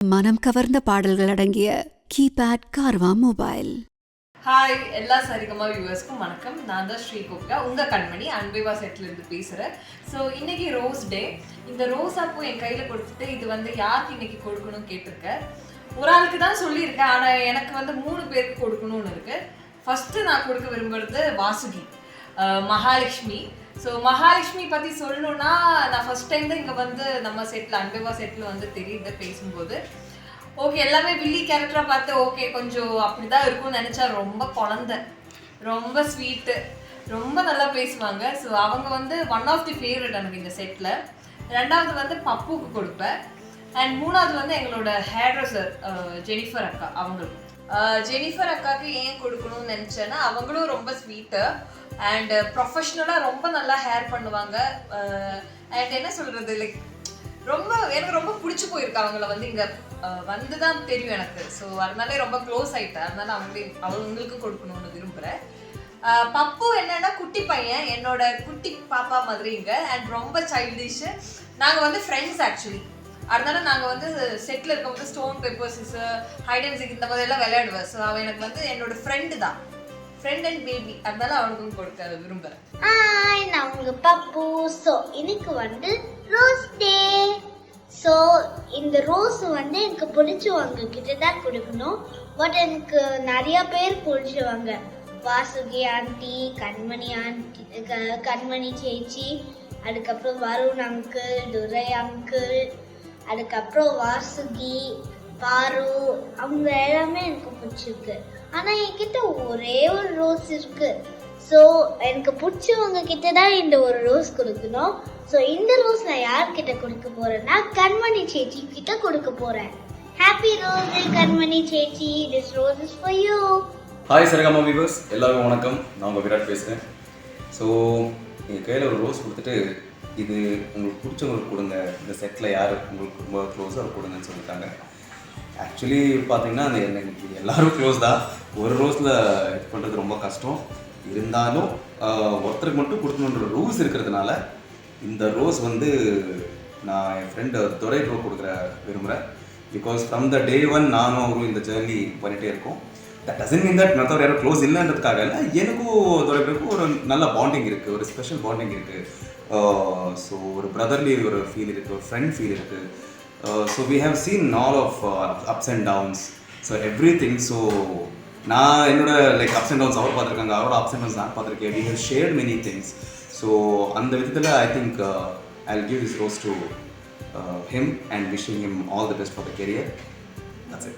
மனம் கவர்ந்த பாடல்கள் அடங்கிய கீபேட் கார்வா மொபைல். ஹாய் எல்லா சரிகமா வியூவர்ஸ்க்கும் வணக்கம். நான் தான் ஸ்ரீ கோபிகா, உங்கள் கண்மணி அன்பேவா செட்லேருந்து பேசுகிறேன். ஸோ இன்றைக்கி ரோஸ் டே. இந்த ரோஸா பூ என் கையில் கொடுத்துட்டு இது வந்து யாருக்கு இன்றைக்கி கொடுக்கணும்னு கேட்டிருக்கேன். ஒரு ஆளுக்கு தான் சொல்லியிருக்கேன், ஆனால் எனக்கு வந்து 3 பேருக்கு கொடுக்கணும்னு இருக்குது. ஃபஸ்ட்டு நான் கொடுக்க விரும்புகிறது வாசுகி, மகாலட்சுமி. ஸோ மகாலட்சுமி பற்றி சொல்லணுன்னா, நான் ஃபஸ்ட் டைம் தான் இங்கே வந்து நம்ம செட்டில் அன்பேவா செட்டில் வந்து தெரியுது பேசும்போது. ஓகே, எல்லாமே வில்லி கேரக்டராக பார்த்து ஓகே கொஞ்சம் அப்படி தான் இருக்கும்னு நினச்சா, ரொம்ப குழந்தை, ரொம்ப ஸ்வீட்டு, ரொம்ப நல்லா பேசுவாங்க. ஸோ அவங்க வந்து ஒன் ஆஃப் தி ஃபேவரட் எனக்கு இந்த செட்டில். ரெண்டாவது வந்து பப்புக்கு கொடுப்பேன். அண்ட் மூணாவது வந்து எங்களோட ஹேர் ட்ரெஸ்ஸர் ஜெனிஃபர் அக்கா. அவங்களுக்கு ஜெனிஃபர் அக்காவுக்கு ஏன் கொடுக்கணும்னு நினச்சேன்னா, அவங்களும் ரொம்ப ஸ்வீட்டு அண்ட் ப்ரொஃபஷ்னலாக ரொம்ப நல்லா ஹேர் பண்ணுவாங்க. அண்ட் என்ன சொல்கிறது, லைக் ரொம்ப எனக்கு ரொம்ப பிடிச்சி போயிருக்கு அவங்கள வந்து இங்கே வந்து தான் தெரியும் எனக்கு. ஸோ அதனாலே ரொம்ப க்ளோஸ் ஆகிட்டேன். அதனால அவங்களுக்கு கொடுக்கணும்னு விரும்புகிறேன். பப்பு என்னன்னா குட்டி பையன், என்னோட குட்டி பாப்பா மாதிரி இங்கே. அண்ட் ரொம்ப சைல்டிஷு. நாங்கள் வந்து ஃப்ரெண்ட்ஸ் ஆக்சுவலி. அதனால நாங்கள் வந்து செட்டில் இருக்கும்போது stone paper scissor, hide and seek இந்த மாதிரியெல்லாம் விளையாடுவேன். ஸோ அவன் எனக்கு வந்து என்னோட ஃப்ரெண்டு தான், ஃப்ரெண்ட் அண்ட் பேபி. அதனால அவனுக்கும் கொடுக்க விரும்புகிறேன். ஹாய், நான் உங்க பப்பு. ஸோ இன்னைக்கு வந்து ரோஸ் டே. ஸோ இந்த ரோஸ் வந்து எனக்கு பிடிச்சவங்க கிட்ட தான் கொடுக்கணும். பட் எனக்கு நிறைய பேர் பிடிச்சவங்க, வாசுகி ஆண்டி, கண்மணி ஆண்டி, கண்மணி சேச்சி, அதுக்கப்புறம் வருண் அங்கிள், துரை அங்கிள், அதுக்கப்புறம் வாசுகி, பாரு, அவங்க எல்லாமே எனக்கு பிடிச்சிருக்கு. ஆனால் என்கிட்ட ஒரே ஒரு ரோஸ் இருக்கு. ஸோ எனக்கு பிடிச்சவங்க கிட்ட தான் இந்த ஒரு ரோஸ் கொடுக்கணும். ஸோ இந்த ரோஸ் நான் யார்கிட்ட கொடுக்க போறேன்னா, கண்மணி சேச்சி கிட்ட கொடுக்க போறேன். ஹாப்பி ரோஸ் கண்மணி சேச்சி, this rose is for you. Hi Saregama viewers, எல்லாருக்கும் வணக்கம். நான் உங்கள் விராட் பேசுகிறேன். ஸோ எங்கள் கையில் ஒரு ரோஸ் கொடுத்துட்டு, இது உங்களுக்கு பிடிச்சவங்களுக்கு கொடுங்க, இந்த செட்டில் யார் உங்களுக்கு ரொம்ப க்ளோஸாக கொடுங்கன்னு சொல்லிட்டாங்க. ஆக்சுவலி பார்த்தீங்கன்னா எனக்கு எல்லோரும் க்ளோஸ் தான். ஒரு ரோஸில் இது பண்ணுறது ரொம்ப கஷ்டம். இருந்தாலும் ஒருத்தருக்கு மட்டும் கொடுக்கணுன்ற ரூல்ஸ் இருக்கிறதுனால இந்த ரோஸ் வந்து நான் என் ஃப்ரெண்டு துரை ப்ரோ கொடுக்குற விரும்புகிறேன். Because from the day one நானும் அவரும் இந்த ஜேர்னி பண்ணிகிட்டே இருக்கோம். தட் டசன்ட் மீன் தட் மற்றவர் யாரும் க்ளோஸ் இல்லைன்றதுக்காக இல்லை, எனக்கும் துரை ப்ரோக்கும் ஒரு நல்ல பாண்டிங் இருக்குது, ஒரு ஸ்பெஷல் பாண்டிங் இருக்குது. ஸோ ஒரு பிரதர்லி ஒரு ஃபீல் இருக்குது, ஒரு ஃப்ரெண்ட் ஃபீல் இருக்குது. So we have seen all of ups and downs, so everything. So நான் என்னோட லைக் அப்ஸ் அண்ட் டவுன்ஸ் அவர் பார்த்துருக்காங்க, அவரோட அப்ஸ் அண்ட் டவுன்ஸ் நான் பார்த்துருக்கேன். We have shared many things. So அந்த விதத்தில் I think I will give this rose to him and wishing him all the best for the career. That's it.